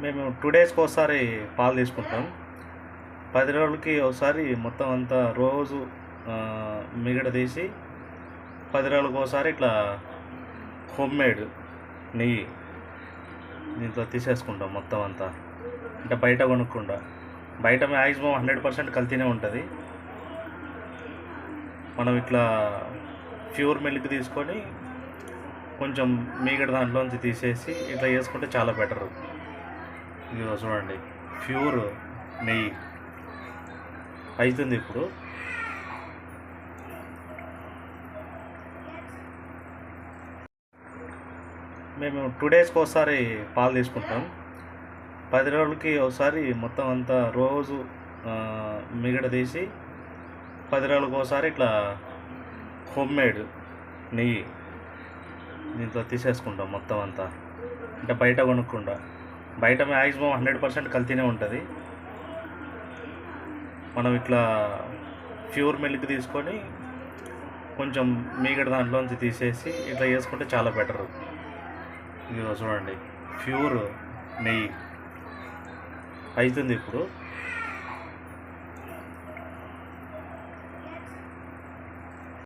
మేము 2 డేస్‌కి ఒకసారి పాలు తీసుకుంటాం. 10 రోజులకి ఒకసారి మొత్తం అంతా రోజు మిగడ తీసి 10 రోజులకి ఒకసారి ఇట్లా హోమ్‌మేడ్ నెయ్యి దీంతో తీసేసుకుంటాం మొత్తం అంతా. అంటే బయట కొనకుండా. బయట మ్యాక్సిమం 100% కల్తీనే ఉంటుంది. మనం ఇట్లా ప్యూర్ మిల్క్ తీసుకొని కొంచెం మీగడ దాంట్లోంచి తీసేసి ఇట్లా చేసుకుంటే చాలా బెటరు. ఇదిగో చూడండి, ప్యూర్ నెయ్యి అవుతుంది ఇప్పుడు. మేము 2 డేస్‌కి ఒకసారి పాలు తీసుకుంటాం. 10 రోజులకి ఒకసారి మొత్తం అంతా రోజు మిగడ తీసి 10 రోజులకి ఒకసారి ఇట్లా హోమ్‌మేడ్ నెయ్యి దీంతో తీసేసుకుంటాం మొత్తం అంతా. అంటే బయట కొనకుండా. బయట మ్యాక్సిమం 100% కల్తీనే ఉంటుంది. మనం ఇట్లా ప్యూర్ మిల్క్ తీసుకొని కొంచెం మీగడ దాంట్లోంచి తీసేసి ఇట్లా చేసుకుంటే చాలా బెటరు. ఇదిగో చూడండి, ప్యూర్ నెయ్యి అవుతుంది ఇప్పుడు.